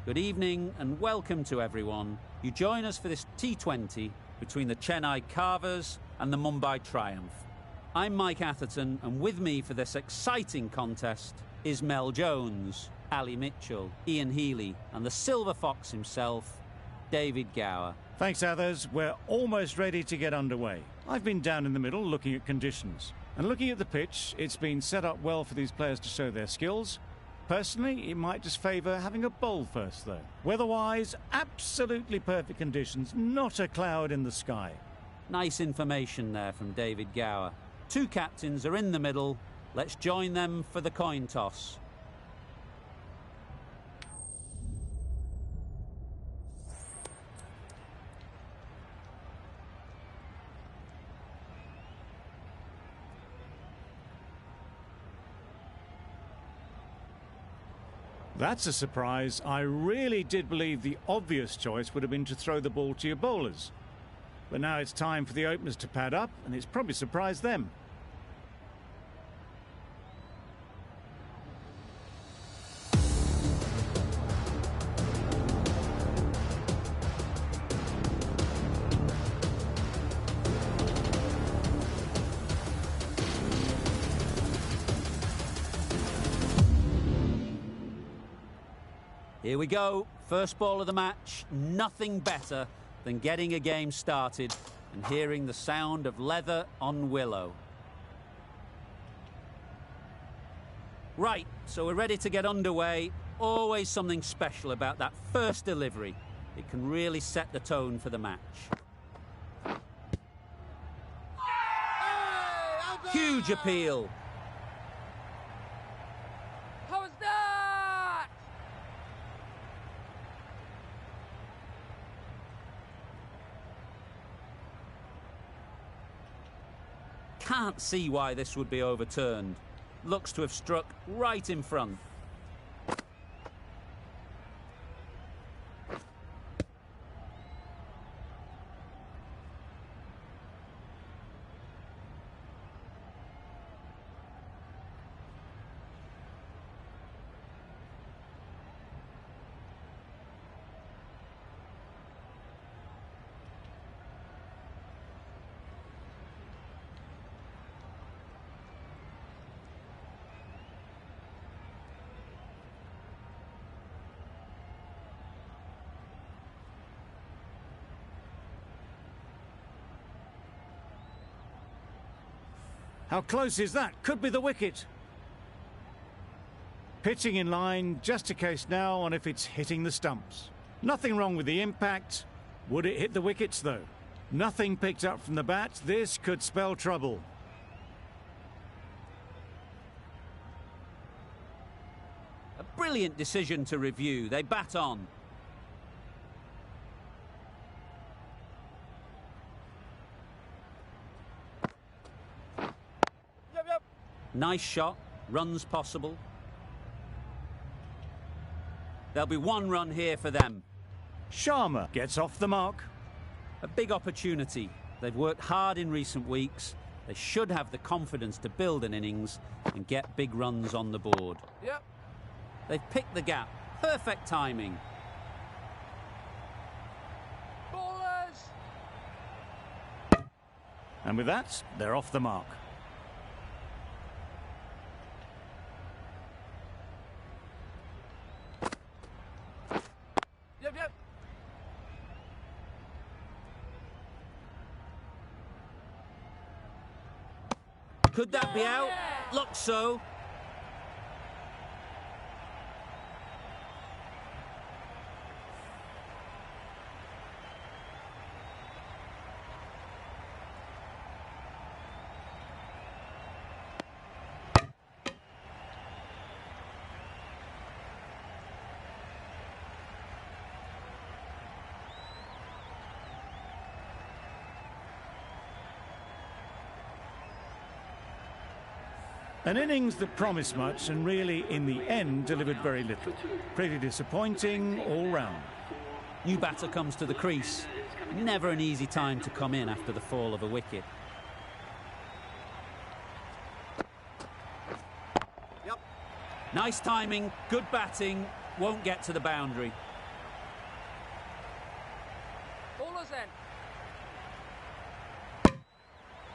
Good evening and welcome to everyone. You join us for this T20 between the Chennai Carvers and the Mumbai Triumph. I'm Mike Atherton, and with me for this exciting contest is Mel Jones, Ali Mitchell, Ian Healy and the Silver Fox himself, David Gower. Thanks, Athers. We're almost ready to get underway. I've been down in the middle looking at conditions. And looking at the pitch, it's been set up well for these players to show their skills. Personally, it might just favour having a bowl first, though. Weather-wise, absolutely perfect conditions, not a cloud in the sky. Nice information there from David Gower. Two captains are in the middle. Let's join them for the coin toss. That's a surprise. I really did believe the obvious choice would have been to throw the ball to your bowlers. But now it's time for the openers to pad up, and it's probably surprised them. Here we go, first ball of the match. Nothing better than getting a game started and hearing the sound of leather on willow. Right, so we're ready to get underway. Always something special about that first delivery. It can really set the tone for the match. Huge appeal. Can't see why this would be overturned. Looks to have struck right in front. How close is that? Could be the wicket. Pitching in line, just a case now on if it's hitting the stumps. Nothing wrong with the impact. Would it hit the wickets, though? Nothing picked up from the bat. This could spell trouble. A brilliant decision to review. They bat on. Nice shot, runs possible. There'll be one run here for them. Sharma gets off the mark. A big opportunity. They've worked hard in recent weeks. They should have the confidence to build an innings and get big runs on the board. Yep. They've picked the gap. Perfect timing. Ballers! And with that, they're off the mark. Yep. Could that be out? Looks so. An innings that promised much and really, in the end, delivered very little. Pretty disappointing all round. New batter comes to the crease. Never an easy time to come in after the fall of a wicket. Yep. Nice timing, good batting, won't get to the boundary.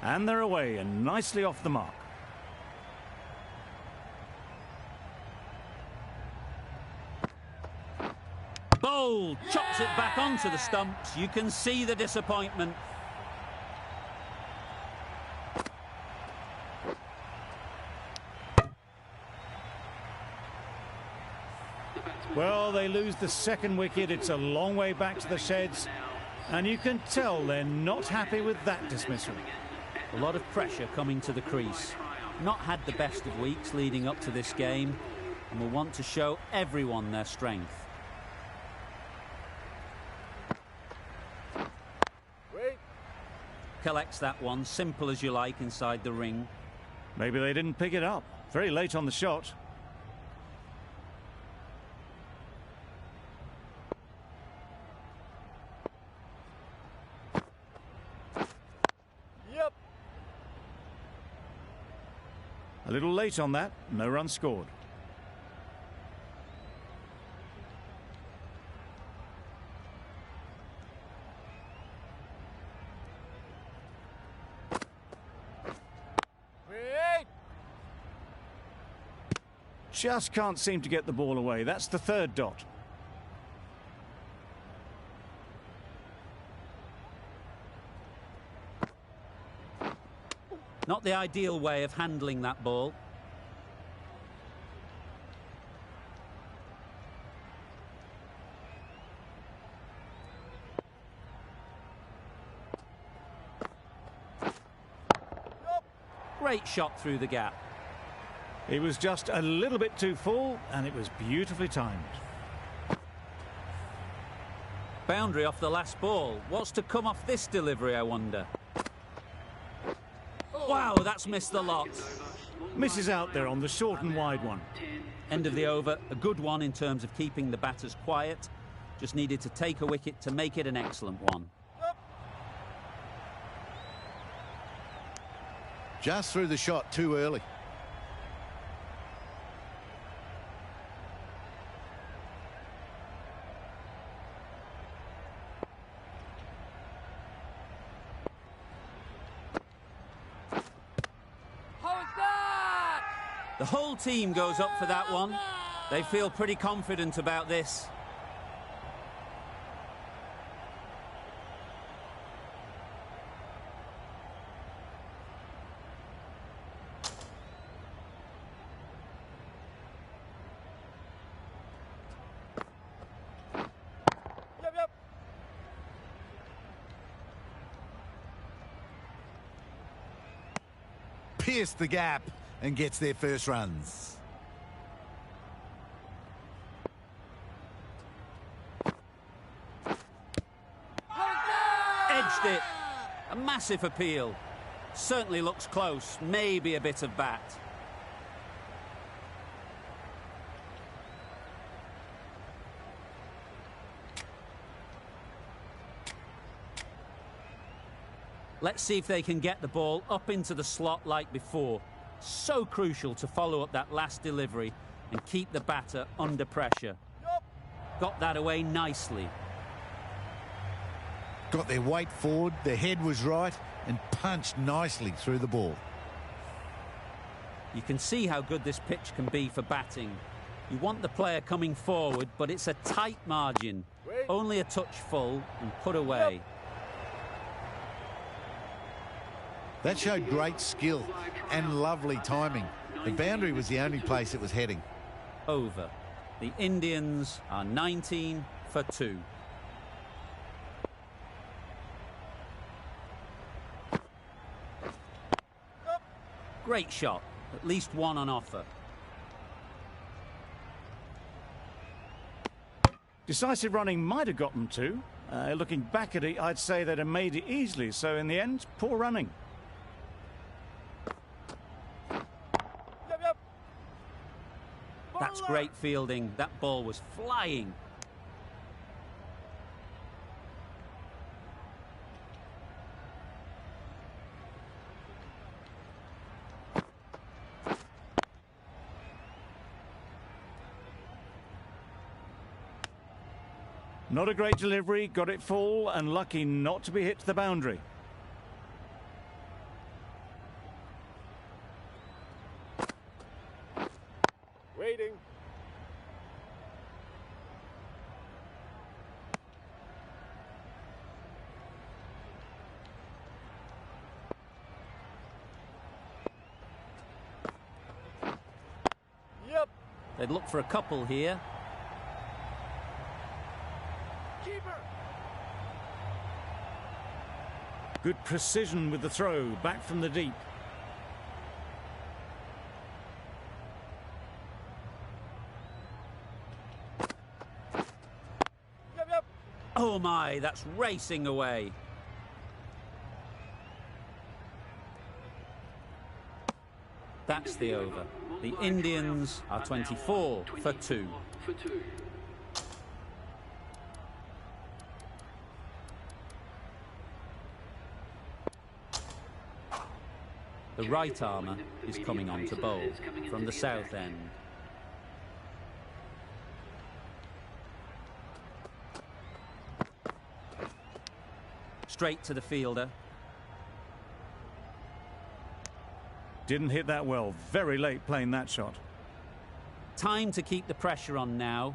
And they're away and nicely off the mark. Bold, chops it back onto the stumps. You can see the disappointment. Well, they lose the second wicket. It's a long way back to the sheds. And you can tell they're not happy with that dismissal. A lot of pressure coming to the crease. Not had the best of weeks leading up to this game and will want to show everyone their strength. Collects that one, simple as you like, inside the ring. Maybe they didn't pick it up. Very late on the shot. Yep. A little late on that. No run scored. Just can't seem to get the ball away. That's the third dot. Not the ideal way of handling that ball. Great shot through the gap. He was just a little bit too full, and it was beautifully timed. Boundary off the last ball. What's to come off this delivery, I wonder? Wow, that's missed the lot. Misses out there on the short and wide one. End of the over. A good one in terms of keeping the batters quiet. Just needed to take a wicket to make it an excellent one. Just threw the shot too early. The whole team goes up for that one. They feel pretty confident about this. Yep. Pierced the gap and gets their first runs. Edged it. A massive appeal. Certainly looks close. Maybe a bit of bat. Let's see if they can get the ball up into the slot like before. So crucial to follow up that last delivery and keep the batter under pressure. Got that away nicely. Got their weight forward, their head was right, and punched nicely through the ball. You can see how good this pitch can be for batting. You want the player coming forward, but it's a tight margin. Only a touch full and put away. That showed great skill and lovely timing. The boundary was the only place it was heading. Over. The Indians are 19 for 2. Great shot. At least one on offer. Decisive running might have got them to. Looking back at it, I'd say they'd have made it easily. So in the end, poor running. That's great fielding. That ball was flying. Not a great delivery, got it full and lucky not to be hit to the boundary. Waiting. Yep. They'd look for a couple here. Keeper. Good precision with the throw, back from the deep. Yep, yep. Oh my, that's racing away. That's the over. The Indians are 24 for 2. The right armour is coming on to bowl from the south end. Straight to the fielder. Didn't hit that well. Very late playing that shot. Time to keep the pressure on now.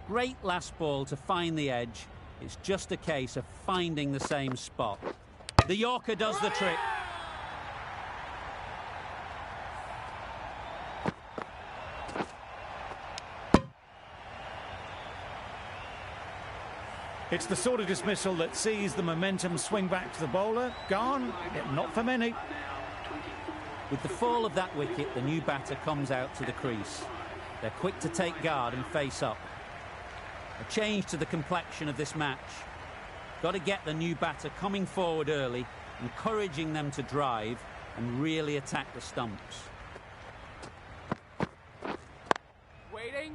Great last ball to find the edge. It's just a case of finding the same spot. The Yorker does the trick. It's the sort of dismissal that sees the momentum swing back to the bowler. Gone, but not for many. With the fall of that wicket, the new batter comes out to the crease. They're quick to take guard and face up. A change to the complexion of this match. Got to get the new batter coming forward early, encouraging them to drive and really attack the stumps. Waiting.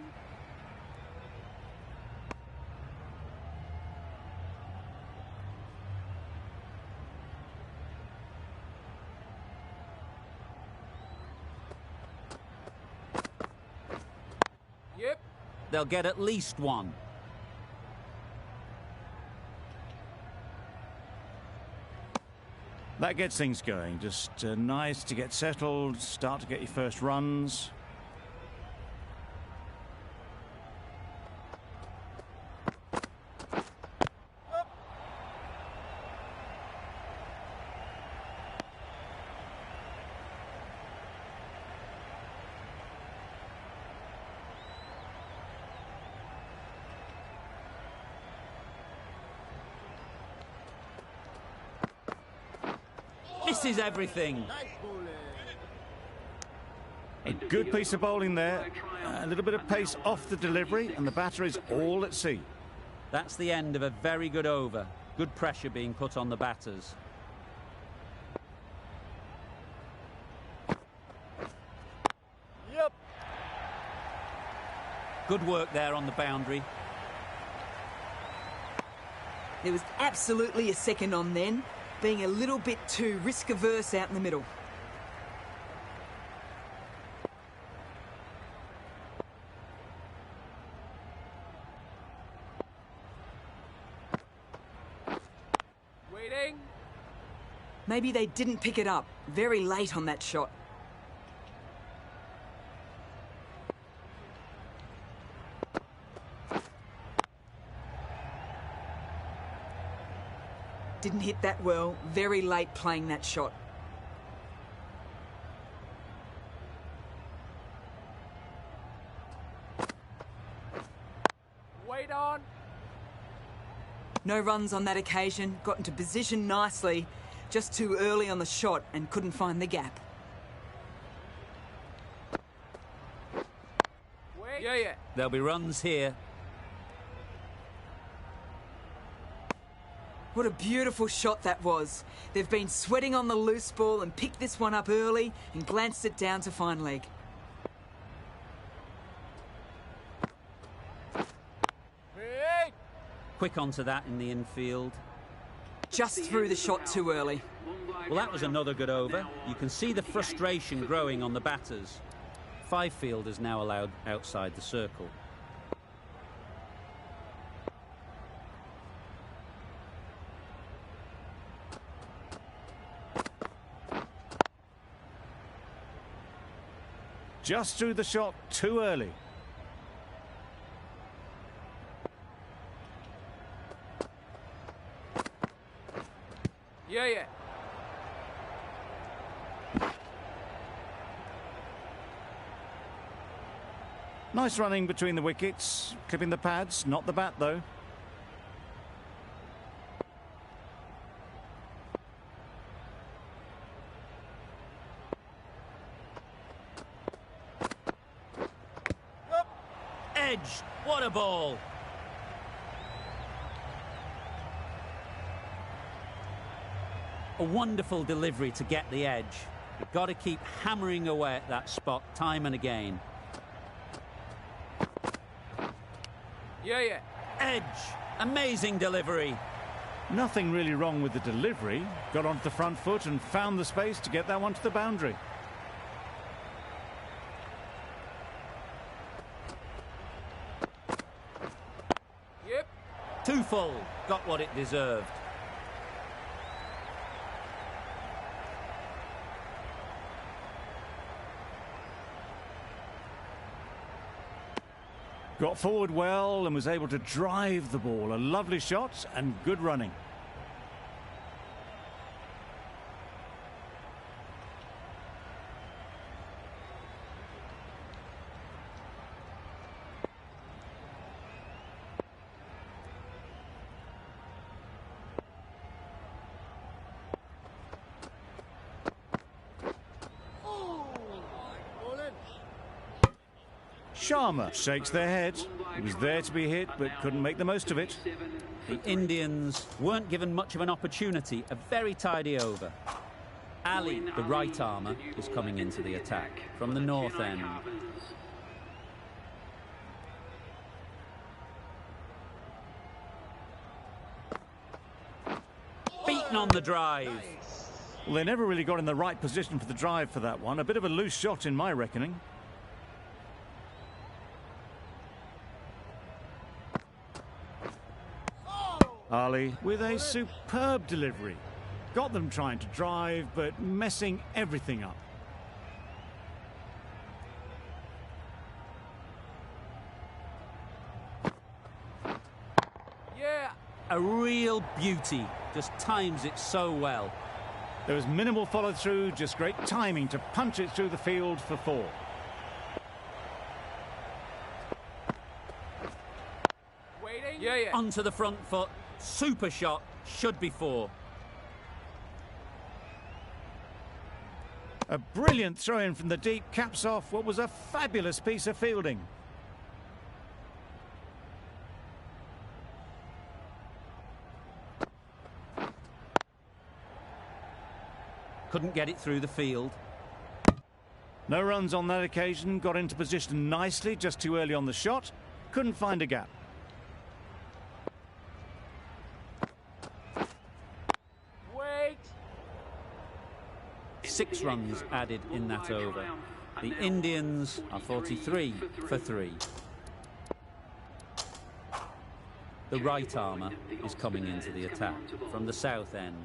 Yep. They'll get at least one. That gets things going. Just nice to get settled, start to get your first runs. Misses everything. A good piece of bowling there. A little bit of pace off the delivery, and the batter is all at sea. That's the end of a very good over. Good pressure being put on the batters. Yep. Good work there on the boundary. There was absolutely a second on then, being a little bit too risk-averse out in the middle. Waiting. Maybe they didn't pick it up. Very late on that shot. Didn't hit that well. Very late playing that shot. Wait on. No runs on that occasion. Got into position nicely. Just too early on the shot and couldn't find the gap. Wait. Yeah. There'll be runs here. What a beautiful shot that was. They've been sweating on the loose ball and picked this one up early and glanced it down to fine leg. Hey. Quick onto that in the infield. Just threw the shot too early. Well, that was another good over. You can see the frustration growing on the batters. 5 fielders now allowed outside the circle. Just threw the shot too early. Yeah, yeah. Nice running between the wickets, clipping the pads, not the bat though. Edge, what a ball! A wonderful delivery to get the edge. You've got to keep hammering away at that spot time and again. Yeah, yeah. Edge, amazing delivery. Nothing really wrong with the delivery. Got onto the front foot and found the space to get that one to the boundary. Yep. Too full, got what it deserved. Got forward well and was able to drive the ball. A lovely shot and good running. Sharma shakes their head. He was there to be hit, but couldn't make the most of it. The Indians weren't given much of an opportunity. A very tidy over. Ali, the right armour, is coming into the attack from the north end. Beaten on the drive. Well, they never really got in the right position for the drive for that one. A bit of a loose shot in my reckoning. Ali with a superb delivery. Got them trying to drive, but messing everything up. Yeah. A real beauty. Just times it so well. There was minimal follow-through, just great timing to punch it through the field for 4. Waiting. Yeah, yeah. Onto the front foot. Super shot. Should be 4. A brilliant throw-in from the deep caps off what was a fabulous piece of fielding. Couldn't get it through the field. No runs on that occasion, got into position nicely, just too early on the shot. Couldn't find a gap. Wait. 6 runs added in that over. The Indians are 43 for 3. The right armour is coming into the attack from the south end.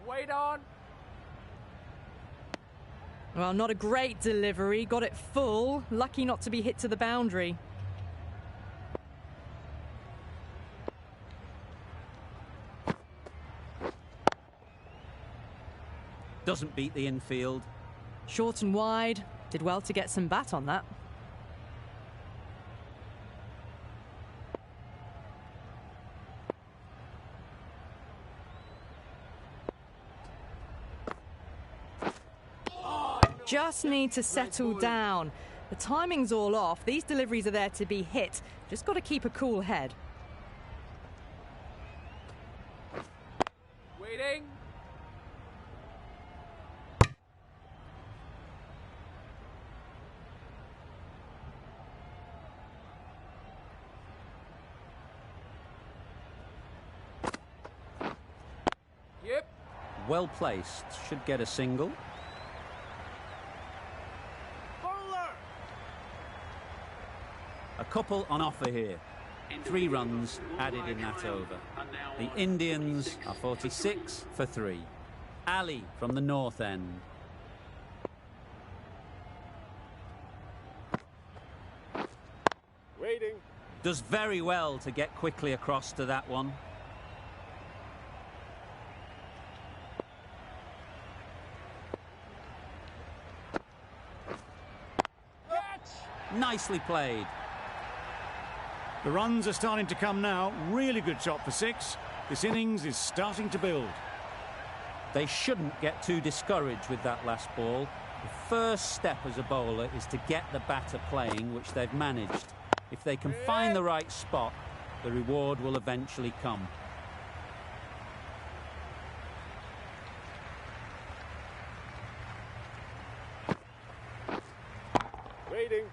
Wait on. Well, not a great delivery. Got it full. Lucky not to be hit to the boundary. Doesn't beat the infield. Short and wide. Did well to get some bat on that. Just need to settle down. The timing's all off. These deliveries are there to be hit. Just got to keep a cool head. Waiting. Well placed. Should get a single. A couple on offer here. 3 runs added in that over. The Indians are 46 for 3. Ali from the north end. Waiting. Does very well to get quickly across to that one. Nicely played. The runs are starting to come now. Really good shot for 6. This innings is starting to build. They shouldn't get too discouraged with that last ball. The first step as a bowler is to get the batter playing, which they've managed. If they can find the right spot, the reward will eventually come. Waiting.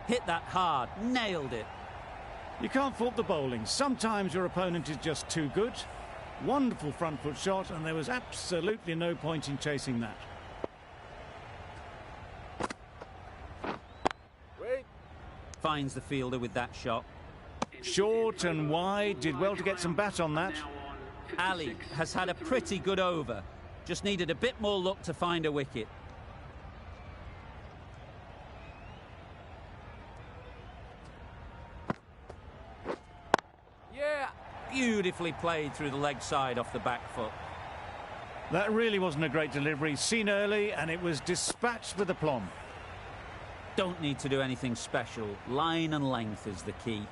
Hit that hard, nailed it. You can't fault the bowling. Sometimes your opponent is just too good. Wonderful front foot shot, and there was absolutely no point in chasing that. Wait. Finds the fielder with that shot. Short and wide, did well to get some bat on that. Ali has had a pretty good over. Just needed a bit more luck to find a wicket. Beautifully played through the leg side off the back foot. That really wasn't a great delivery. Seen early, and it was dispatched with aplomb. Don't need to do anything special. Line and length is the key.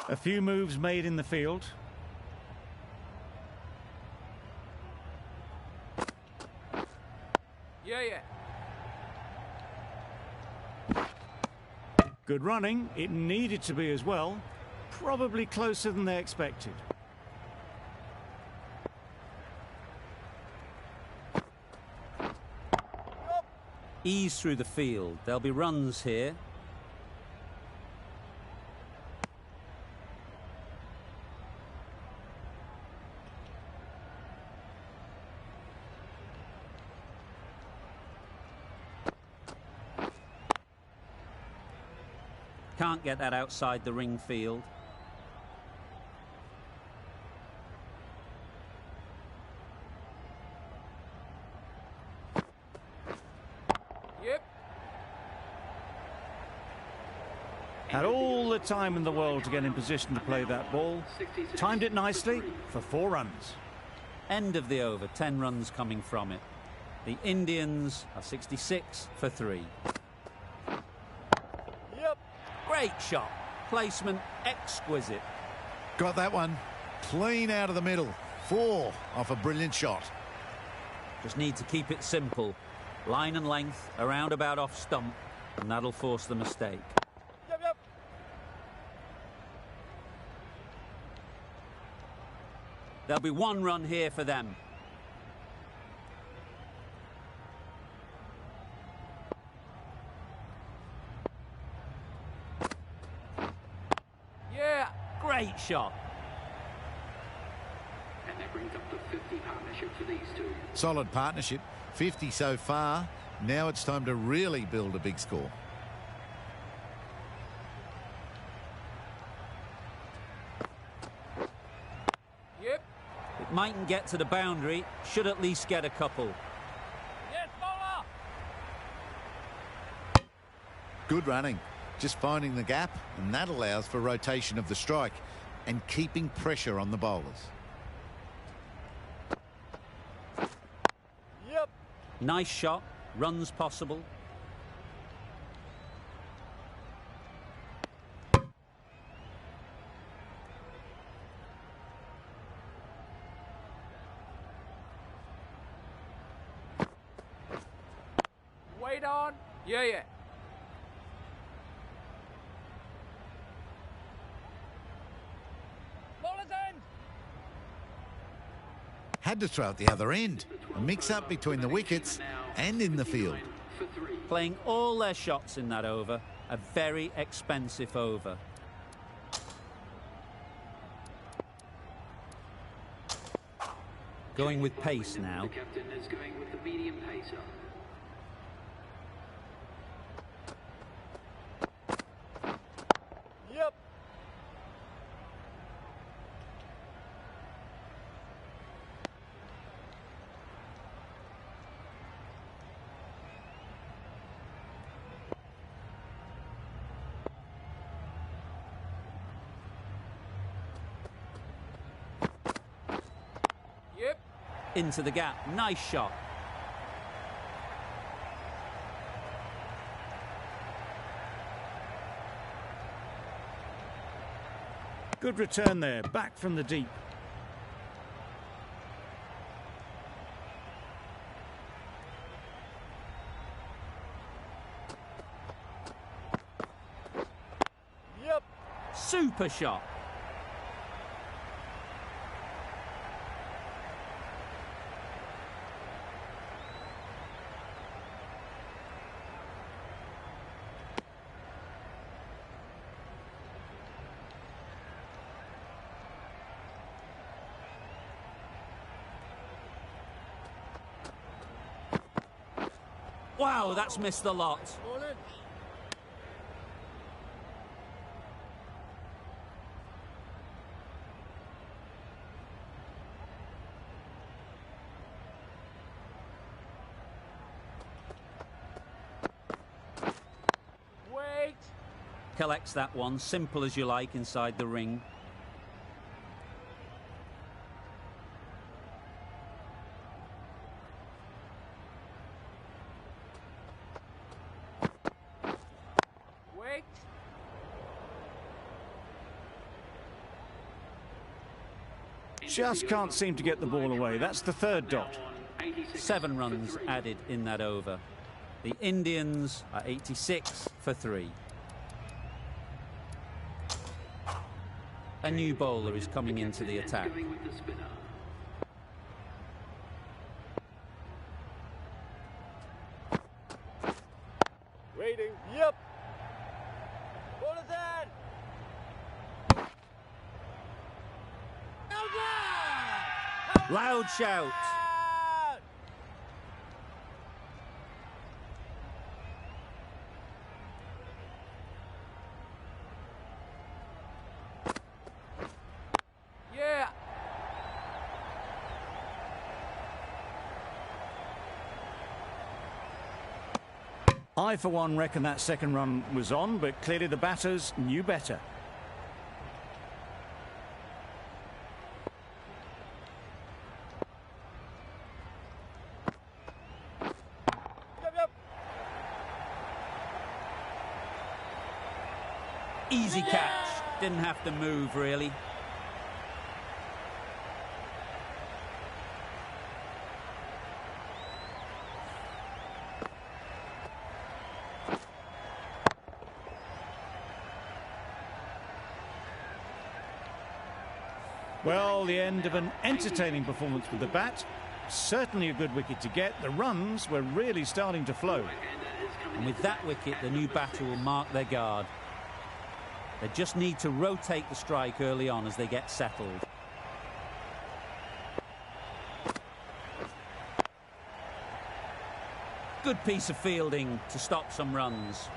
A few moves made in the field. Yeah. Good running. It needed to be as well. Probably closer than they expected. Ease through the field. There'll be runs here. Can't get that outside the ring field. Yep. Had all the time in the world to get in position to play that ball. Timed it nicely for 4 runs. End of the over, 10 runs coming from it. The Indians are 66 for 3. Great shot. Placement exquisite. Got that one. Clean out of the middle. 4 off a brilliant shot. Just need to keep it simple. Line and length, around about off stump, and that'll force the mistake. Yep. There'll be 1 run here for them. Great shot. And that brings up the 50 partnership for these two. Solid partnership. 50 so far. Now it's time to really build a big score. Yep. It mightn't get to the boundary. Should at least get a couple. Yes, bowler. Good running. just finding the gap, and that allows for rotation of the strike and keeping pressure on the bowlers. Yep. Nice shot, runs possible. Wait on. Yeah. Bowler's end. Had to throw at the other end. A mix-up between the wickets and in the field. Playing all their shots in that over. A very expensive over. Going with pace now. The captain is going with the medium pacer. Yep. Yep. Into the gap. Nice shot. Good return there, back from the deep. Yep. Super shot. Wow, that's missed the lot. Bowling. Wait. Collects that one, simple as you like, inside the ring. Wait. Just can't seem to get the ball away. That's the third dot. 7 runs added in that over. The Indians are 86 for 3. A new bowler is coming into the attack. Going with the spinner. Waiting. Yep. Bowler's end. Loud shout. Out. Yeah. I, for one, reckon that second run was on, but clearly the batters knew better. Yep. Easy catch. Didn't have to move, really. Well, the end of an entertaining performance with the bat. Certainly a good wicket to get. The runs were really starting to flow. And with that wicket, the new batter will mark their guard. They just need to rotate the strike early on as they get settled. Good piece of fielding to stop some runs.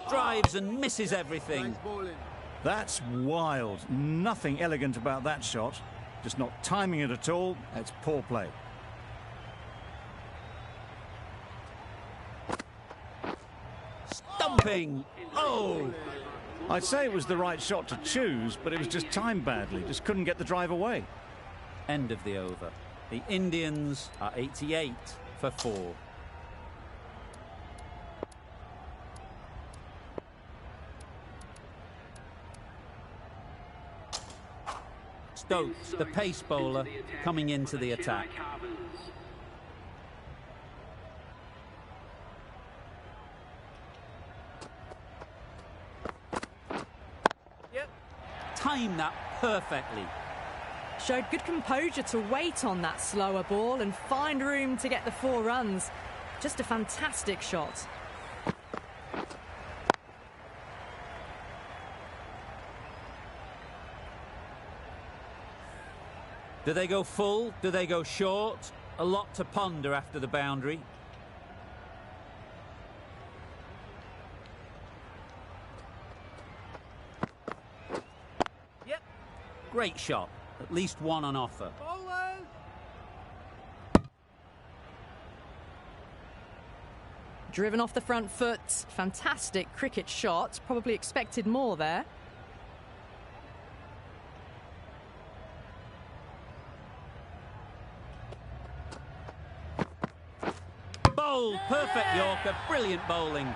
Drives and misses everything. Nice bowling. That's wild. Nothing elegant about that shot. just not timing it at all. That's poor play. Stumping! Oh! I'd say it was the right shot to choose, but it was just timed badly. Just couldn't get the drive away. End of the over. The Indians are 88 for 4. Stokes, the pace bowler, coming into the attack. Yep. Time that perfectly. Showed good composure to wait on that slower ball and find room to get the 4 runs. Just a fantastic shot. Do they go full? Do they go short? A lot to ponder after the boundary. Yep. Great shot. At least one on offer. Bowlers. Driven off the front foot. Fantastic cricket shot. Probably expected more there. Bowl, perfect Yorker, brilliant bowling.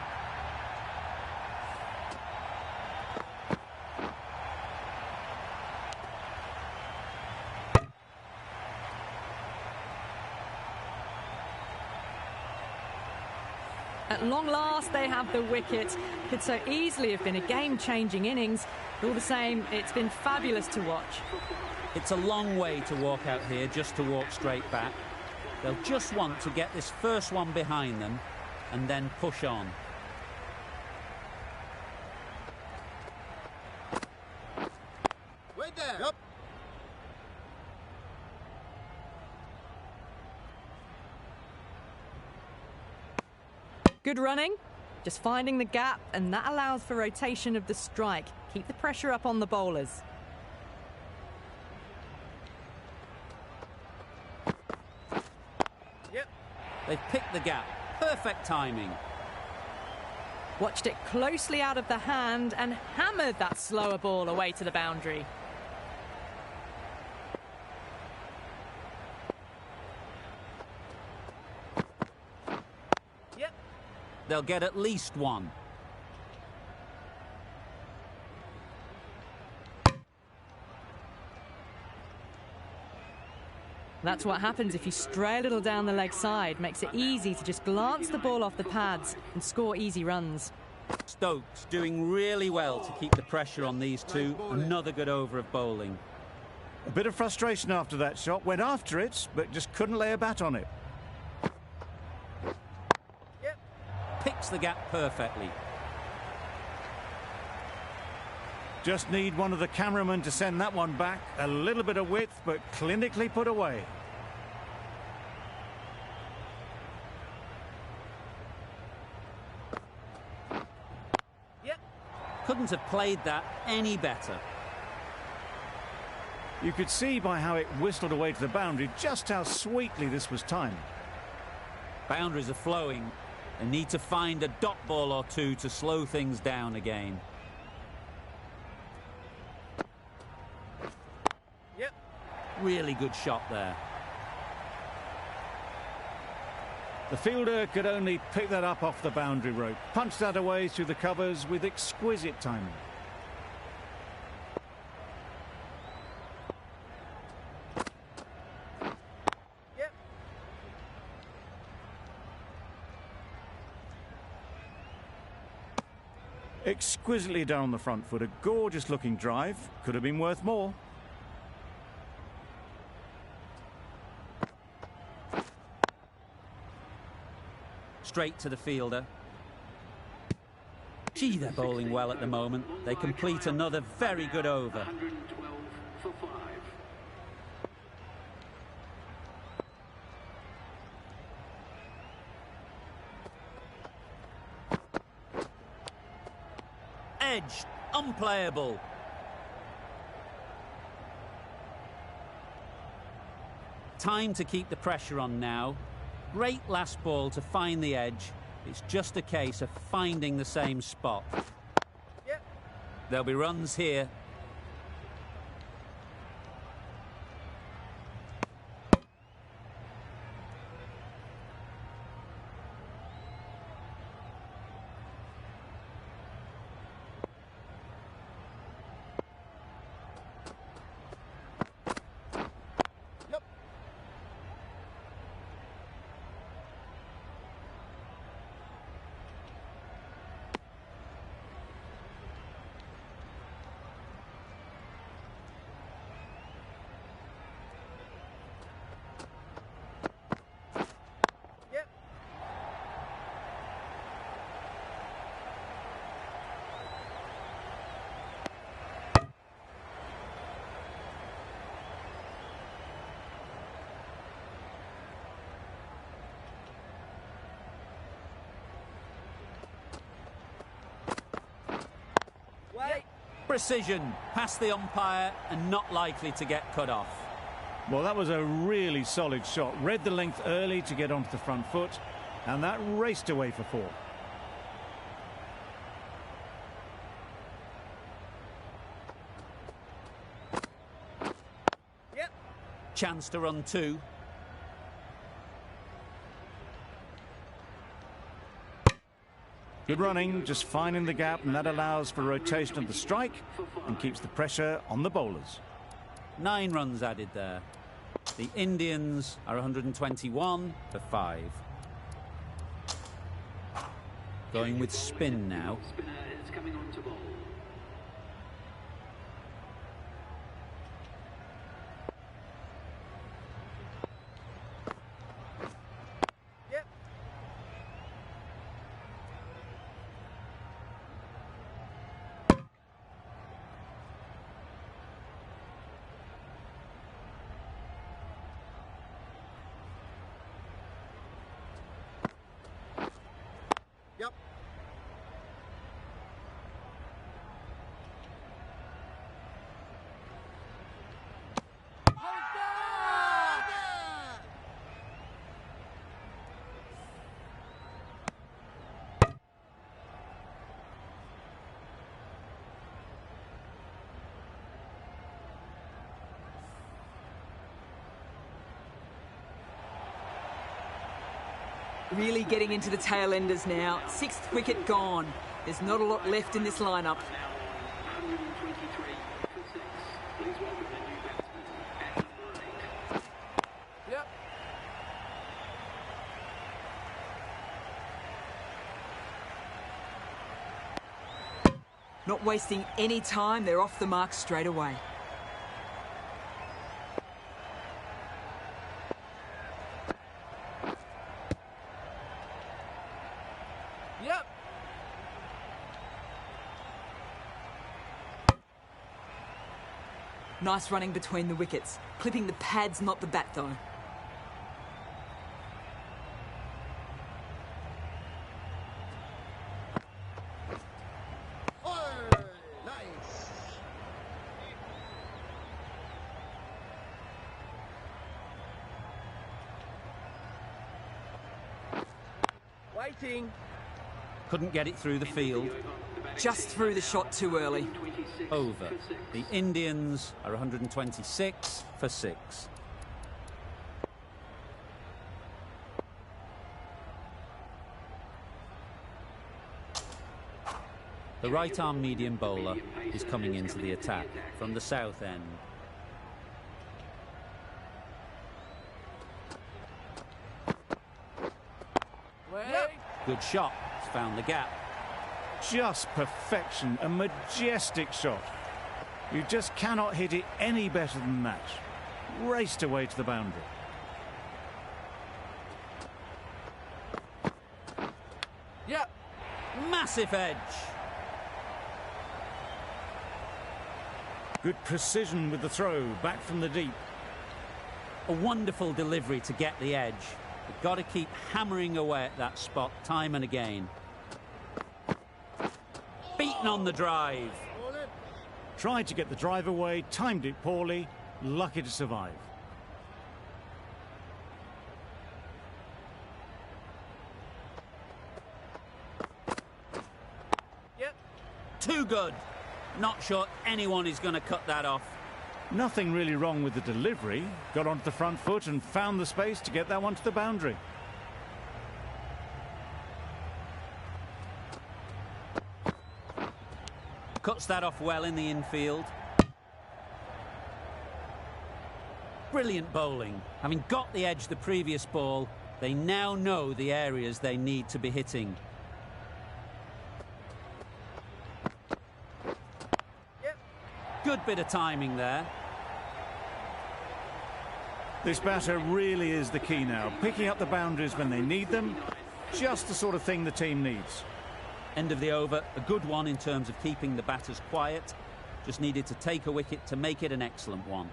At long last, they have the wicket. Could so easily have been a game-changing innings. All the same, it's been fabulous to watch. It's a long way to walk out here just to walk straight back. They'll just want to get this first one behind them and then push on. Way down. Yep. Good running, just finding the gap, and that allows for rotation of the strike. Keep the pressure up on the bowlers. Yep. They've picked the gap. Perfect timing. Watched it closely out of the hand and hammered that slower ball away to the boundary. Yep. They'll get at least one. That's what happens if you stray a little down the leg side. Makes it easy to just glance the ball off the pads and score easy runs. Stokes doing really well to keep the pressure on these two. Another good over of bowling. A bit of frustration after that shot. Went after it, but just couldn't lay a bat on it. Yep. Picks the gap perfectly. Just need one of the cameramen to send that one back. A little bit of width, but clinically put away. Yep. Couldn't have played that any better. You could see by how it whistled away to the boundary just how sweetly this was timed. Boundaries are flowing. They need to find a dot ball or two to slow things down again. Yep. Really good shot there. The fielder could only pick that up off the boundary rope. Punched that away through the covers with exquisite timing. Yep. Exquisitely down the front foot. A gorgeous looking drive. Could have been worth more. Straight to the fielder. Gee, they're bowling well at the moment. They complete another very good over. 112 for 5. Edged, unplayable. Time to keep the pressure on now. Great last ball to find the edge. It's just a case of finding the same spot. Yep. There'll be runs here. Precision, past the umpire and not likely to get cut off. Well, that was a really solid shot. Read the length early to get onto the front foot, and that raced away for 4. Yep. Chance to run 2. Good running, just finding the gap, and that allows for rotation of the strike and keeps the pressure on the bowlers. 9 runs added there. The Indians are 121 for 5. Going with spin now. Spinner is coming on to bowl. Yep. Yep. Really getting into the tail enders now. 6th wicket gone. There's not a lot left in this lineup. Now on 123 for 6. Please welcome the new batsman at number 8. Yep. Not wasting any time, they're off the mark straight away. Yep. Nice running between the wickets. Clipping the pads, not the bat though. Oh, nice. Waiting. Couldn't get it through the field. Just threw the shot too early. 26 Over. for 6. The Indians are 126 for 6. The right-arm medium bowler is coming into the attack from the south end. Wait. Good shot. It's found the gap. Just perfection, a majestic shot. You just cannot hit it any better than that. Raced away to the boundary. Yep. Massive edge. Good precision with the throw, back from the deep. A wonderful delivery to get the edge. You've got to keep hammering away at that spot time and again. Beaten on the drive. Tried to get the drive away, timed it poorly, lucky to survive. Too good. Not sure anyone is going to cut that off. Nothing really wrong with the delivery. Got onto the front foot and found the space to get that one to the boundary. Cuts that off well in the infield. Brilliant bowling. Having got the edge the previous ball, they now know the areas they need to be hitting. Yep. Good bit of timing there. This batter really is the key now. Picking up the boundaries when they need them. Just the sort of thing the team needs. End of the over, a good one in terms of keeping the batters quiet. Just needed to take a wicket to make it an excellent one.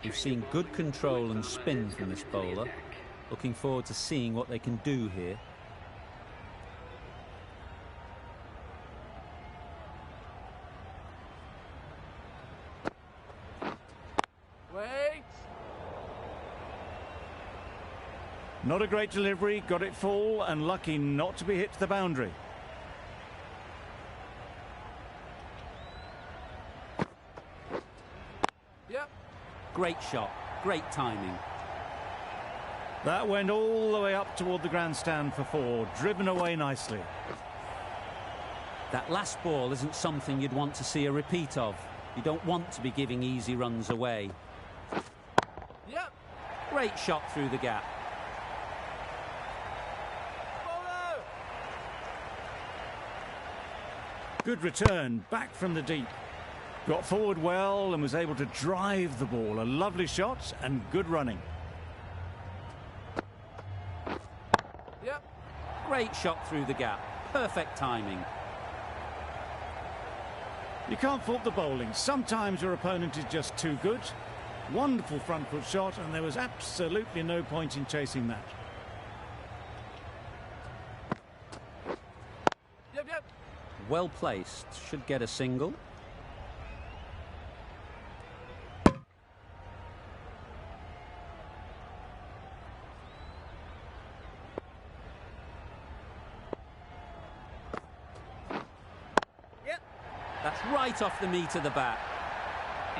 We've seen good control and spin from this bowler. Looking forward to seeing what they can do here. Wait. Not a great delivery, got it full and lucky not to be hit to the boundary. Yep. Great shot, great timing. That went all the way up toward the grandstand for 4, driven away nicely. That last ball isn't something you'd want to see a repeat of. You don't want to be giving easy runs away. Yep. Great shot through the gap. Bowler. Good return, back from the deep. Got forward well and was able to drive the ball. A lovely shot and good running. Yep. Great shot through the gap. Perfect timing. You can't fault the bowling. Sometimes your opponent is just too good. Wonderful front foot shot, and there was absolutely no point in chasing that. Yep, yep. Well placed. Should get a single. That's right off the meat of the bat.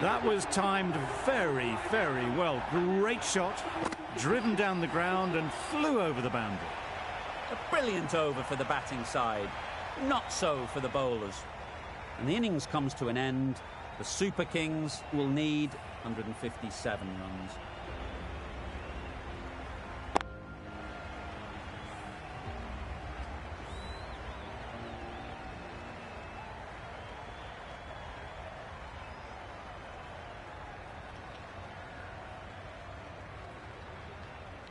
That was timed very, very well. Great shot, driven down the ground and flew over the boundary. A brilliant over for the batting side. Not so for the bowlers. And the innings comes to an end. The Super Kings will need 157 runs.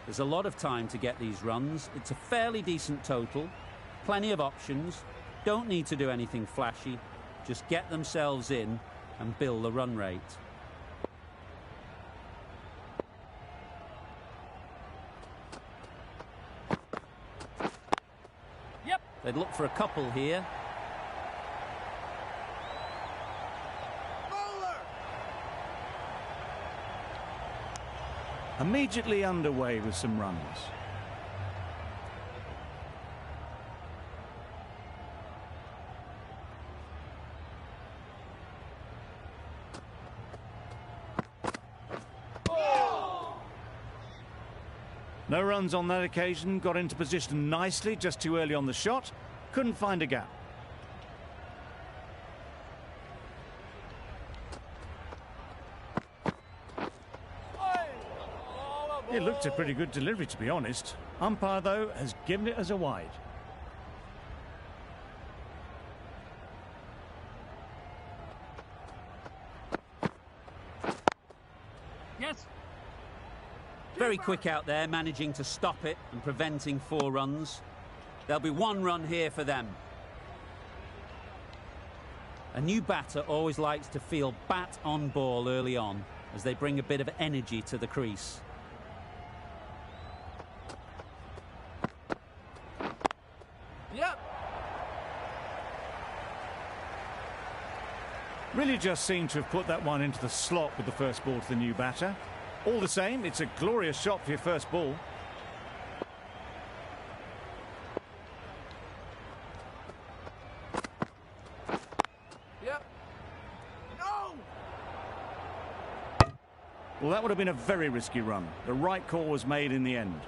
There's a lot of time to get these runs. It's a fairly decent total. Plenty of options. Don't need to do anything flashy. Just get themselves in and build the run rate. Yep. They'd look for a couple here. Bowler. Immediately underway with some runs. No runs on that occasion, got into position nicely, just too early on the shot, couldn't find a gap. It looked a pretty good delivery, to be honest. Umpire, though, has given it as a wide. Yes. Very quick out there, managing to stop it and preventing 4 runs. There'll be 1 run here for them. A new batter always likes to feel bat on ball early on as they bring a bit of energy to the crease. Yep. Really just seemed to have put that one into the slot with the first ball to the new batter. All the same, it's a glorious shot for your first ball. Well, that would have been a very risky run. The right call was made in the end.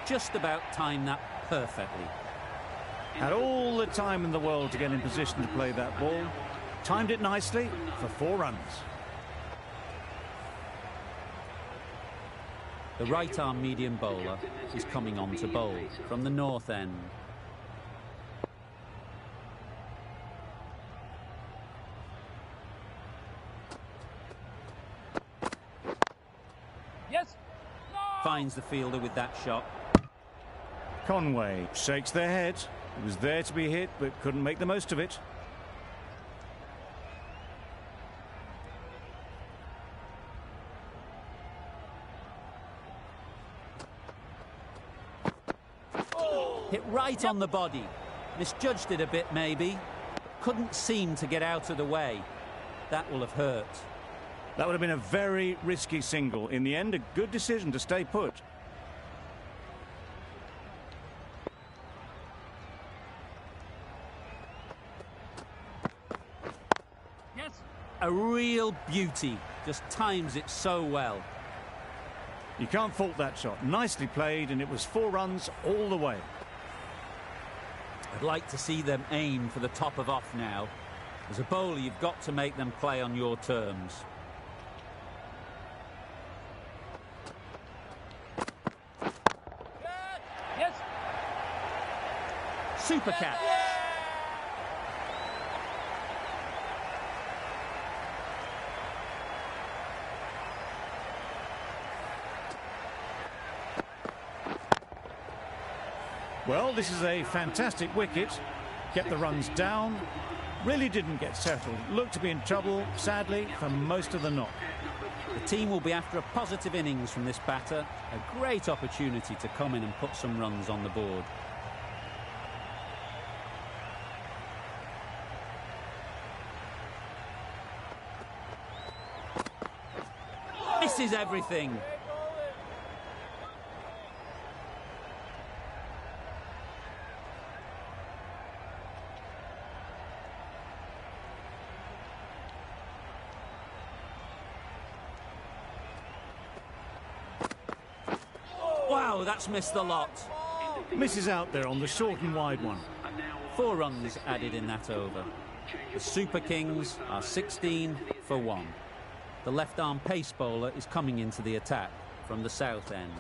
Just about timed that perfectly. Had all the time in the world to get in position to play that ball. Timed it nicely for 4 runs. The right-arm medium bowler is coming on to bowl from the north end. Yes. No. Finds the fielder with that shot. Conway shakes their head. It was there to be hit, but couldn't make the most of it. Hit right on the body. Misjudged it a bit, maybe. Couldn't seem to get out of the way. That will have hurt. That would have been a very risky single. In the end, a good decision to stay put. Yes. A real beauty. Just times it so well. You can't fault that shot. Nicely played, and it was 4 runs all the way. I'd like to see them aim for the top of off now. As a bowler, you've got to make them play on your terms. Yes. Super catch. Well, this is a fantastic wicket. Kept the runs down. Really didn't get settled. Looked to be in trouble, sadly, for most of the knock. The team will be after a positive innings from this batter. A great opportunity to come in and put some runs on the board. Misses everything. Wow, that's missed the lot. Misses out there on the short and wide one. 4 runs added in that over. The Super Kings are 16 for 1. The left-arm pace bowler is coming into the attack from the south end.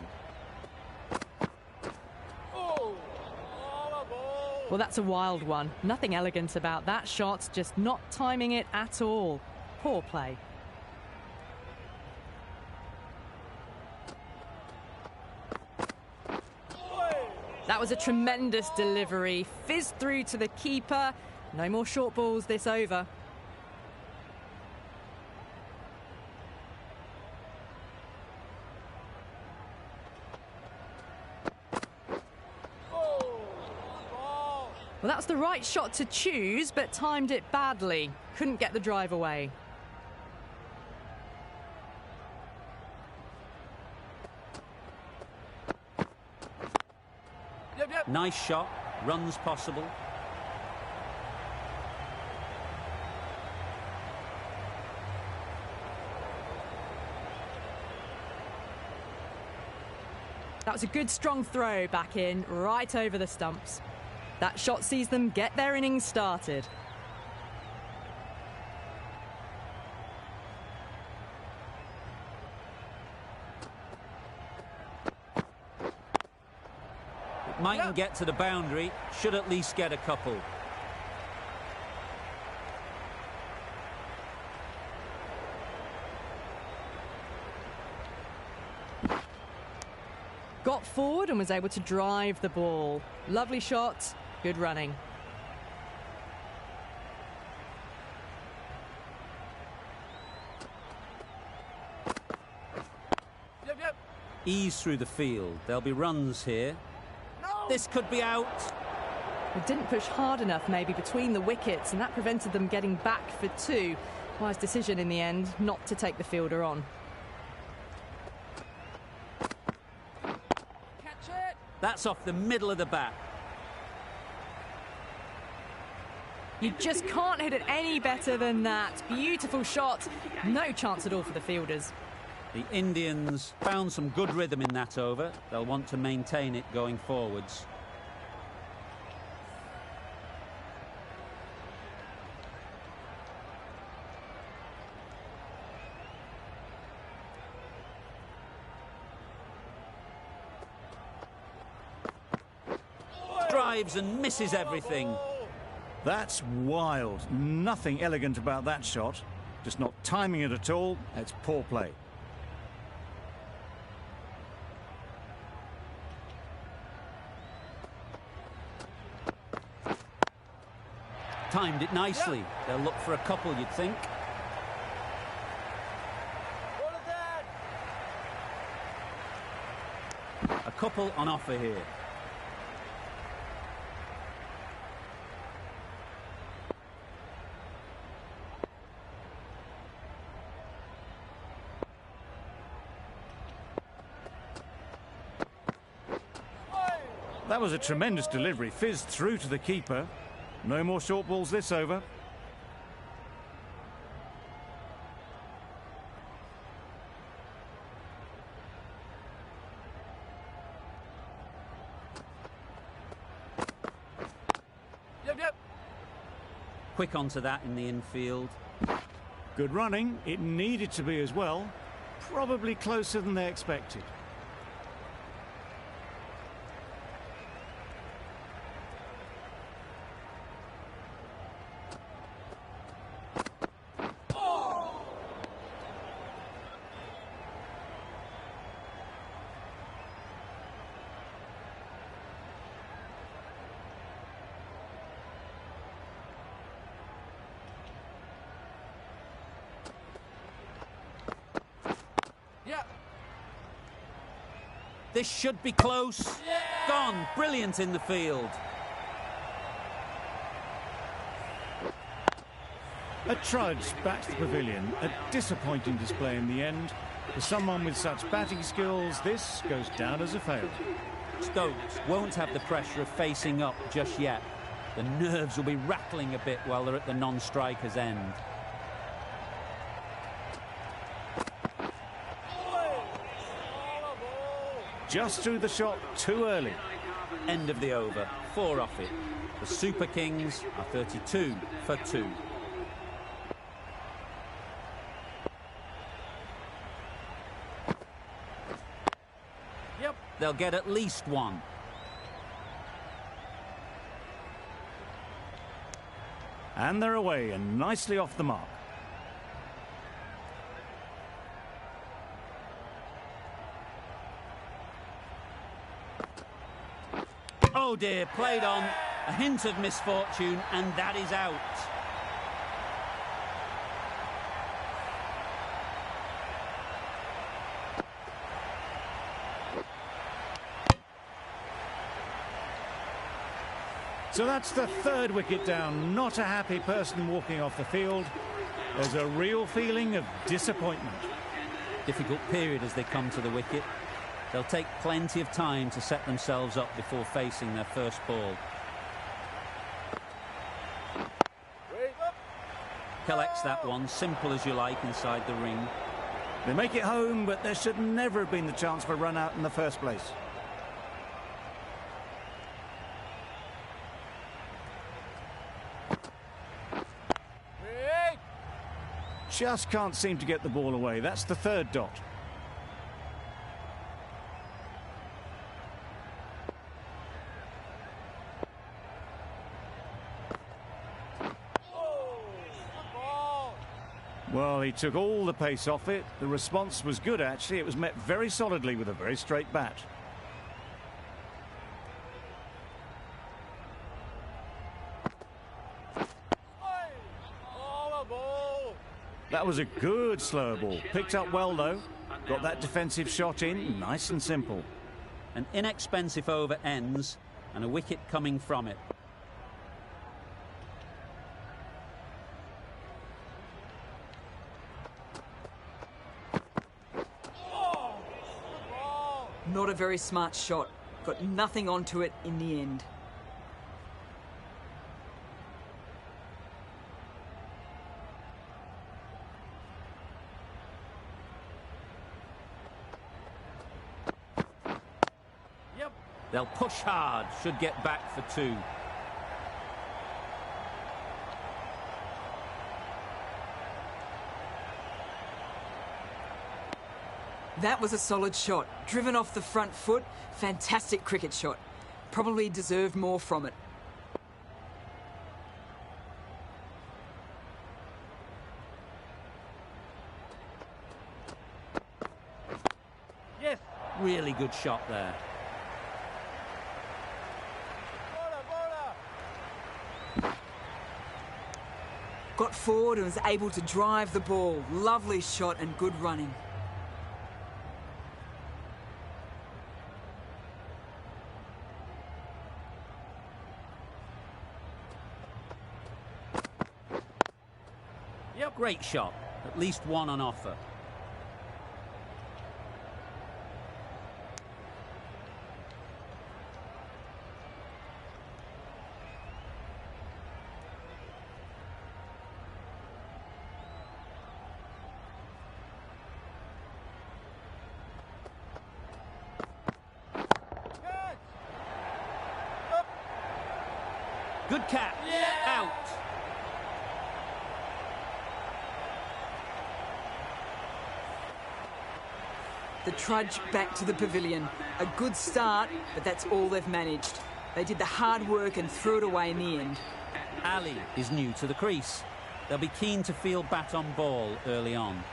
Well, that's a wild one. Nothing elegant about that shot, just not timing it at all. Poor play. That was a tremendous delivery. Fizzed through to the keeper. No more short balls this over. Well, that's the right shot to choose, but timed it badly. Couldn't get the drive away. Yep. Nice shot. Runs possible. That was a good strong throw back in, right over the stumps. That shot sees them get their innings started. Mightn't get to the boundary. Should at least get a couple. Got forward and was able to drive the ball. Lovely shot, good running. Yep. Ease through the field. There'll be runs here. No. This could be out. It didn't push hard enough maybe between the wickets, and that prevented them getting back for 2. Wise decision in the end not to take the fielder on. Catch it. That's off the middle of the bat. You just can't hit it any better than that. Beautiful shot. No chance at all for the fielders. The Indians found some good rhythm in that over. They'll want to maintain it going forwards. Drives and misses everything. That's wild. Nothing elegant about that shot. Just not timing it at all. It's poor play. Timed it nicely. They'll look for a couple, you'd think. A couple on offer here. That was a tremendous delivery. Fizzed through to the keeper. No more short balls this over. Yep. Quick onto that in the infield. Good running. It needed to be as well. Probably closer than they expected. This should be close. Gone. Brilliant in the field. A trudge back to the pavilion. A disappointing display in the end. For someone with such batting skills, this goes down as a fail. Stokes won't have the pressure of facing up just yet. The nerves will be rattling a bit while they're at the non-striker's end. Just threw the shot too early. End of the over. 4 off it. The Super Kings are 32 for 2. Yep. They'll get at least 1. And they're away and nicely off the mark. Oh dear, played on. A hint of misfortune, and that is out. So that's the 3rd wicket down. Not a happy person walking off the field. There's a real feeling of disappointment. Difficult period as they come to the wicket. They'll take plenty of time to set themselves up before facing their first ball. Collects that one, simple as you like, inside the ring. They make it home, but there should never have been the chance for a run out in the first place. Just can't seem to get the ball away. That's the 3rd dot. Well, he took all the pace off it. The response was good, actually. It was met very solidly with a very straight bat. That was a good slower ball. Picked up well, though. Got that defensive shot in, nice and simple. An inexpensive over ends, and a wicket coming from it. Not a very smart shot. Got nothing onto it in the end. They'll push hard, should get back for 2. That was a solid shot. Driven off the front foot. Fantastic cricket shot. Probably deserved more from it. Yes. Really good shot there. Got forward and was able to drive the ball. Lovely shot and good running. Yep. Great shot. At least one on offer. Good catch. Out. The trudge back to the pavilion. A good start, but that's all they've managed. They did the hard work and threw it away in the end. Ali is new to the crease. They'll be keen to field bat on ball early on.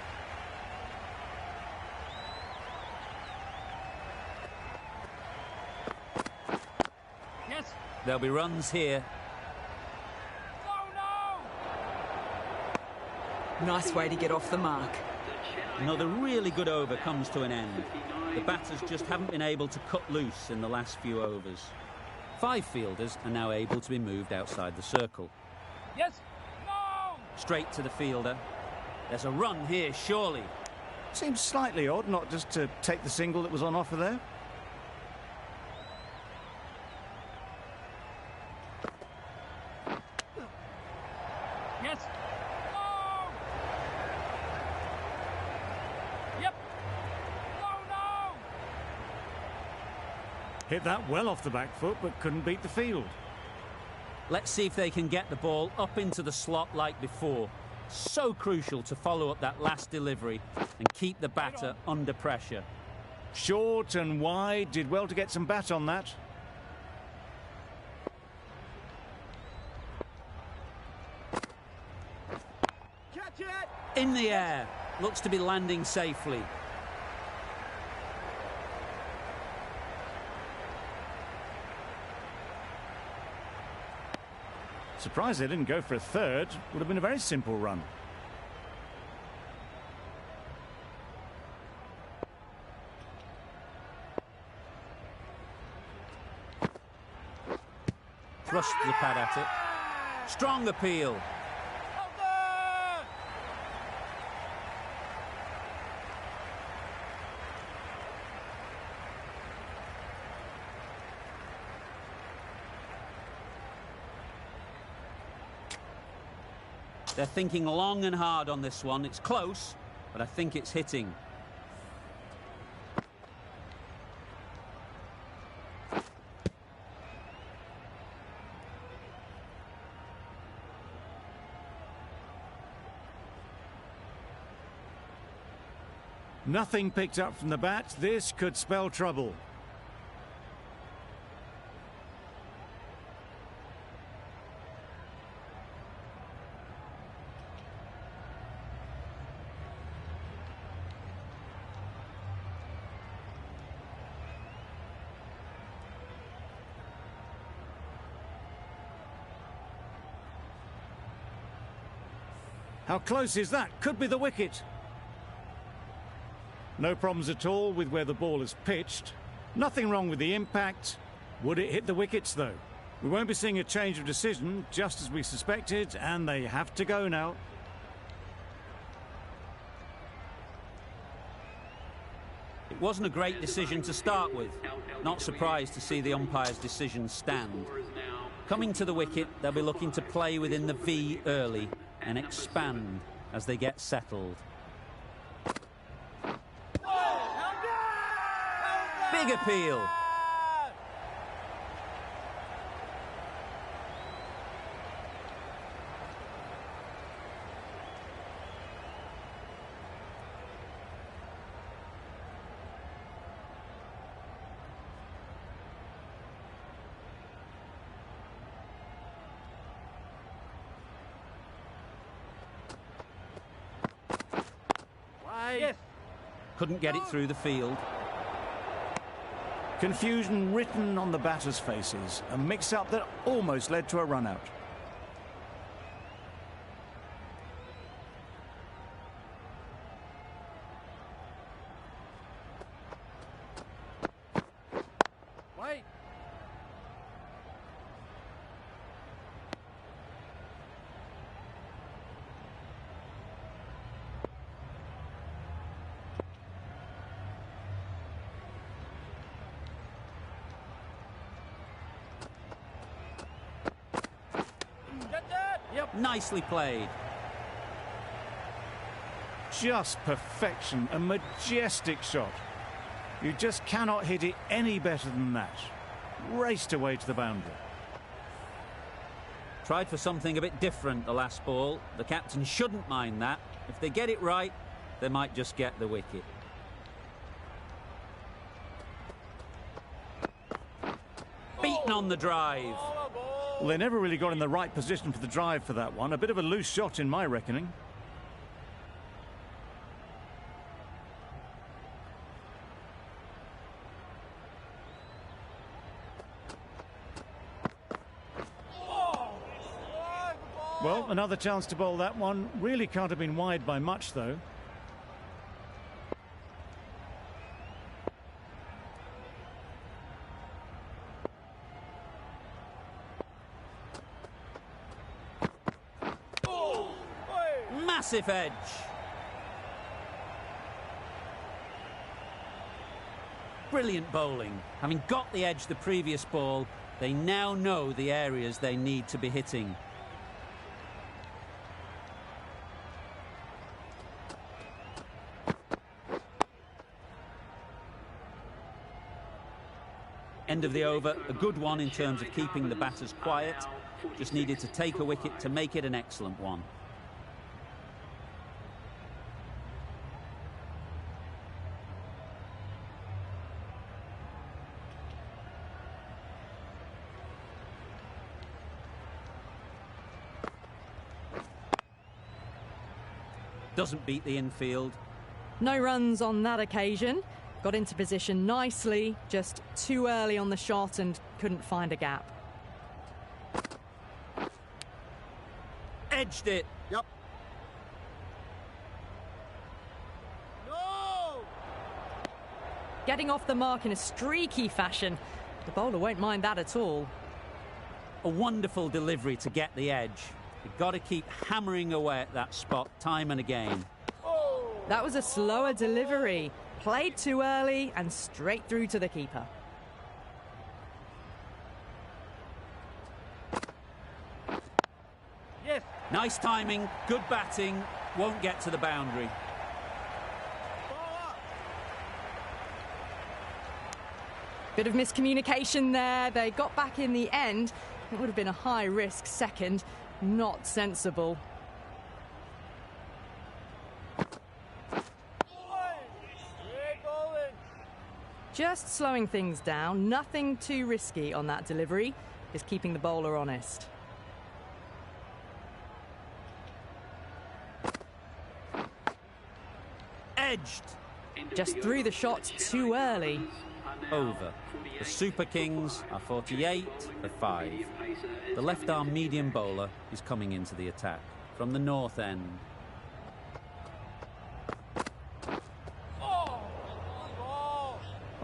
Yes. There'll be runs here. Nice way to get off the mark. Another really good over comes to an end. The batters just haven't been able to cut loose in the last few overs. 5 fielders are now able to be moved outside the circle. Yes. No. Straight to the fielder. There's a run here, surely. Seems slightly odd not just to take the single that was on offer there. Yes. No. Yep. No. Hit that well off the back foot, but couldn't beat the field. Let's see if they can get the ball up into the slot like before. So crucial to follow up that last delivery and keep the batter under pressure. Short and wide, did well to get some bat on that. Catch it. In the air. Looks to be landing safely. Surprised they didn't go for a third. Would have been a very simple run. Thrust the pad at it. Strong appeal. They're thinking long and hard on this one. It's close, but I think it's hitting. Nothing picked up from the bat. This could spell trouble. How close is that? Could be the wicket. No problems at all with where the ball is pitched. Nothing wrong with the impact. Would it hit the wickets, though? We won't be seeing a change of decision, just as we suspected, and they have to go now. It wasn't a great decision to start with. Not surprised to see the umpire's decision stand. Coming to the wicket, they'll be looking to play within the V early and expand as they get settled. Big appeal. Yes. Couldn't get it through the field. Confusion written on the batters' faces. A mix-up that almost led to a run-out. Wait. Get that. Yep. Nicely played. Just perfection, a majestic shot. You just cannot hit it any better than that. Raced away to the boundary. Tried for something a bit different the last ball. The captain shouldn't mind that. If they get it right, they might just get the wicket. Beaten on the drive. Well, they never really got in the right position for the drive for that one. A bit of a loose shot in my reckoning. Well, another chance to bowl that one. Really can't have been wide by much, though. Massive edge. Brilliant bowling. Having got the edge the previous ball, they now know the areas they need to be hitting. End of the over, a good one in terms of keeping the batters quiet. Just needed to take a wicket to make it an excellent one. Doesn't beat the infield. No runs on that occasion. Got into position nicely, just too early on the shot and couldn't find a gap. Edged it. Yep. No! Getting off the mark in a streaky fashion. The bowler won't mind that at all. A wonderful delivery to get the edge. You've got to keep hammering away at that spot time and again. That was a slower delivery. Played too early and straight through to the keeper. Yes. Nice timing, good batting, won't get to the boundary. Bit of miscommunication there. They got back in the end. It would have been a high-risk second. Not sensible. Just slowing things down. Nothing too risky on that delivery. Just keeping the bowler honest. Edged. Just threw the shot too early. Over. The Super Kings are 48 for 5. The left-arm medium bowler is coming into the attack from the north end.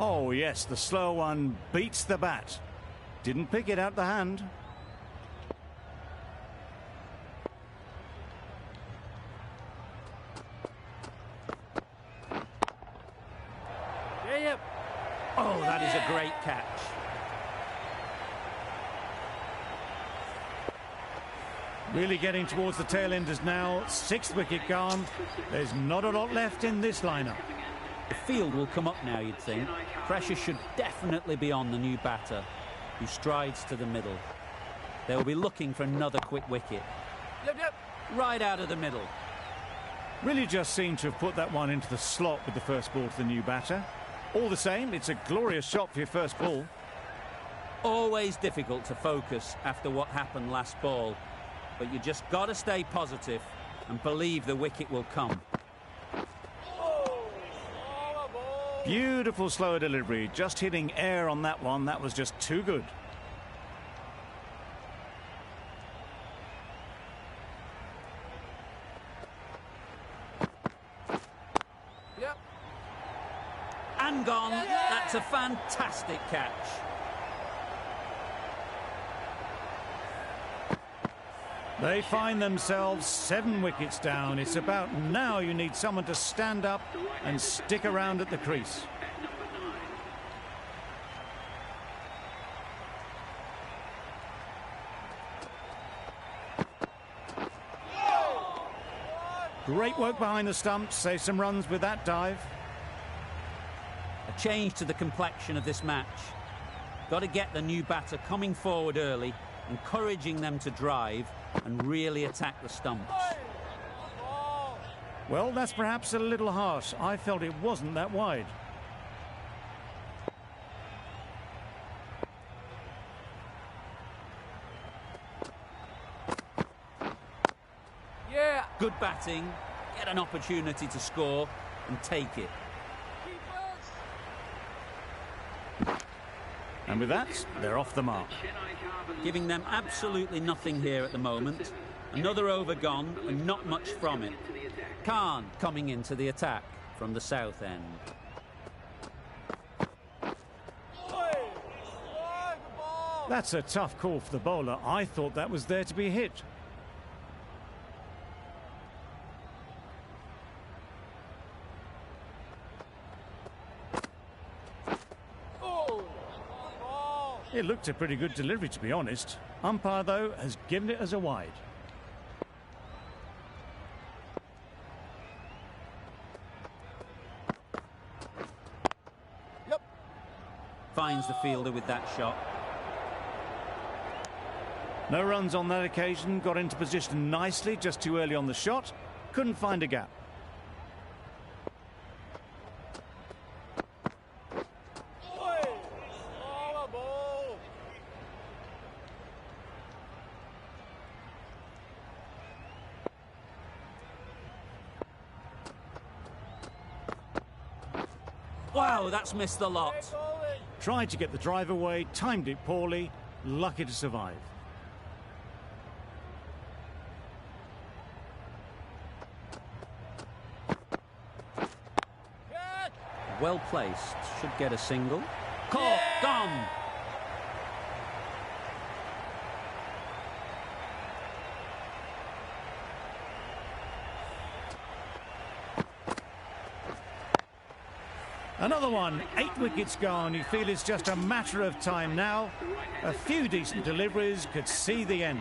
Oh, yes, the slow one beats the bat. Didn't pick it out the hand. Yep. Oh, that is a great catch. Really getting towards the tail enders now. 6th wicket gone. There's not a lot left in this lineup. The field will come up now, you'd think. Pressure should definitely be on the new batter, who strides to the middle. They'll be looking for another quick wicket. Yep. Right out of the middle. Really just seemed to have put that one into the slot with the first ball to the new batter. All the same, it's a glorious shot for your first ball. Always difficult to focus after what happened last ball, but you just got to stay positive and believe the wicket will come. Beautiful slower delivery, just hitting air on that one. That was just too good. Yep. And gone. That's a fantastic catch. They find themselves 7 wickets down. It's about now you need someone to stand up and stick around at the crease. At number 9. Great work behind the stumps. Save some runs with that dive. A change to the complexion of this match. Got to get the new batter coming forward early, encouraging them to drive and really attack the stumps. Well, that's perhaps a little harsh. I felt it wasn't that wide. Yeah. Good batting, get an opportunity to score and take it. And with that, they're off the mark. Giving them absolutely nothing here at the moment. Another over gone and not much from it. Khan coming into the attack from the south end. That's a tough call for the bowler. I thought that was there to be hit. It looked a pretty good delivery, to be honest. Umpire, though, has given it as a wide. Yep. Finds the fielder with that shot. No runs on that occasion. Got into position nicely, just too early on the shot. Couldn't find a gap. Wow, that's missed the lot. Tried to get the drive away, timed it poorly, lucky to survive. Well placed, should get a single. Caught, gone. Another one, 8 wickets gone. You feel it's just a matter of time now. A few decent deliveries could see the end.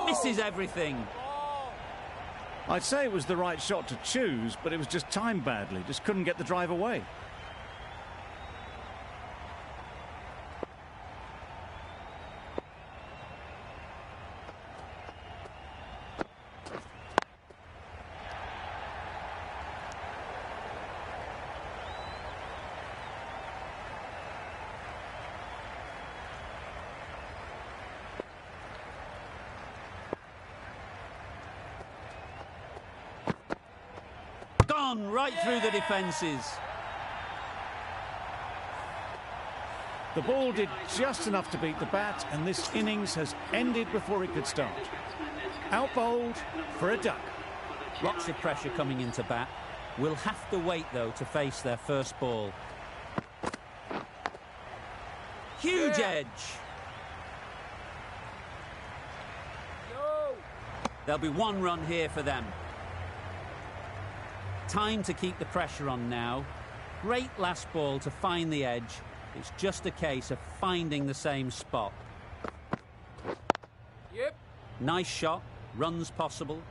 Misses everything. I'd say it was the right shot to choose, but it was just timed badly. Just couldn't get the drive away. Gone right through the defences. The ball did just enough to beat the bat, and this innings has ended before it could start. Out bowled for a duck. Lots of pressure coming into bat. Will have to wait, though, to face their first ball. Huge edge. There'll be 1 run here for them. Time to keep the pressure on now. Great last ball to find the edge. It's just a case of finding the same spot. Yep. Nice shot. Runs possible.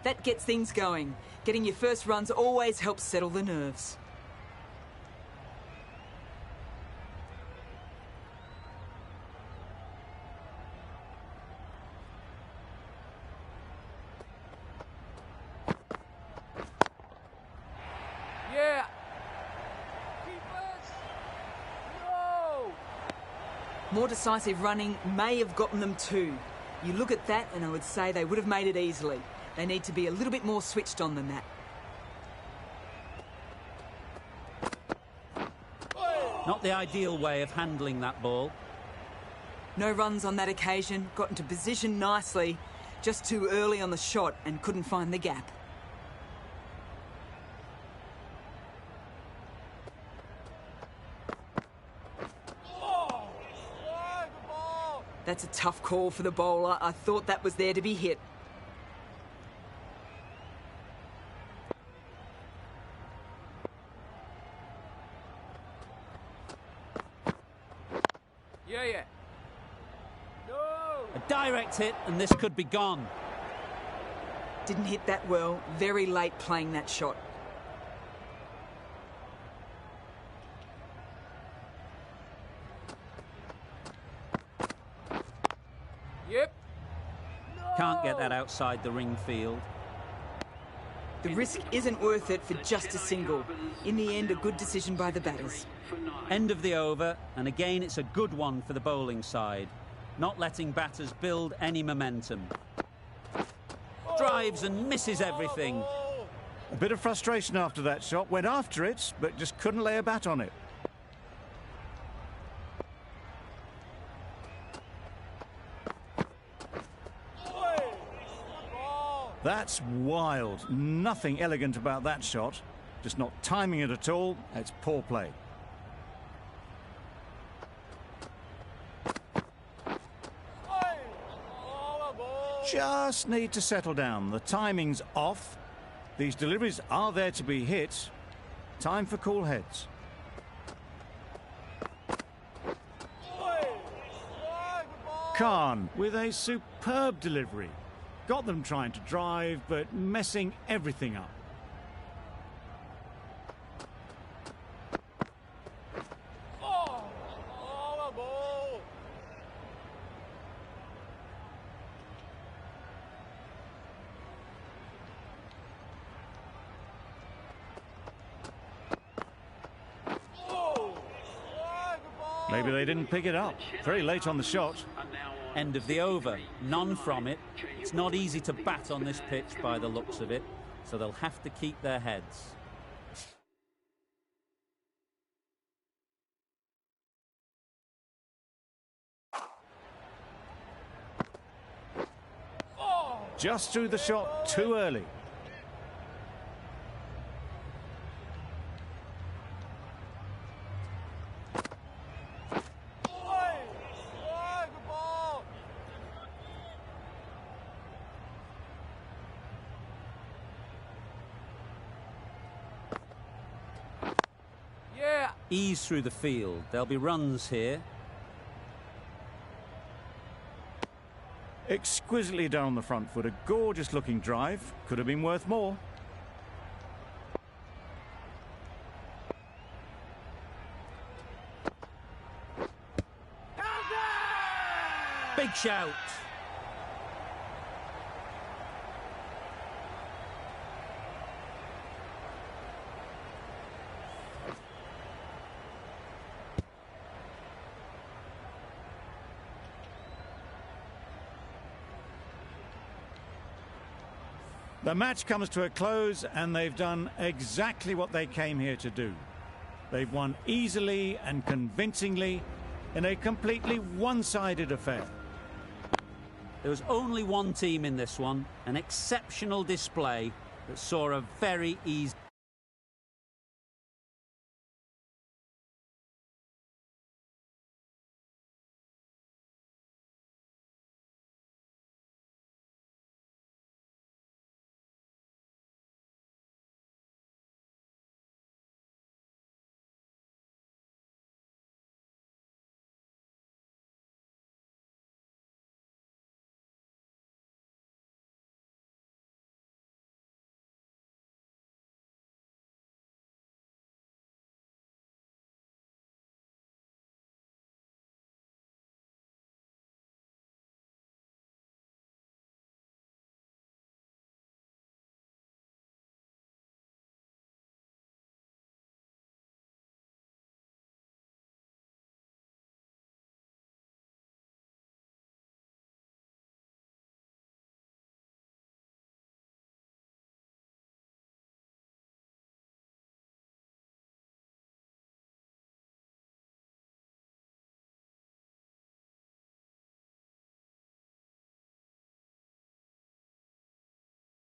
That gets things going. Getting your first runs always helps settle the nerves. More decisive running may have gotten them too. You look at that and I would say they would have made it easily. They need to be a little bit more switched on than that. Not the ideal way of handling that ball. No runs on that occasion, got into position nicely, just too early on the shot and couldn't find the gap. That's a tough call for the bowler. I thought that was there to be hit. Yeah. No! A direct hit and this could be gone. Didn't hit that well, very late playing that shot. Yep. Can't get that outside the ring field. The risk isn't worth it for just a single. In the end, a good decision by the batters. End of the over, and again it's a good one for the bowling side. Not letting batters build any momentum. Drives and misses everything. A bit of frustration after that shot. Went after it, but just couldn't lay a bat on it. That's wild. Nothing elegant about that shot. Just not timing it at all. It's poor play. Just need to settle down. The timing's off. These deliveries are there to be hit. Time for cool heads. Khan with a superb delivery. Got them trying to drive, but messing everything up. Maybe they didn't pick it up. Very late on the shot. End of the over. None from it. It's not easy to bat on this pitch by the looks of it, so they'll have to keep their heads. Just threw the shot too early. Ease through the field. There'll be runs here. Exquisitely down the front foot. A gorgeous looking drive. Could have been worth more. Big shout. The match comes to a close and they've done exactly what they came here to do. They've won easily and convincingly in a completely one-sided affair. There was only one team in this one, an exceptional display that saw a very easy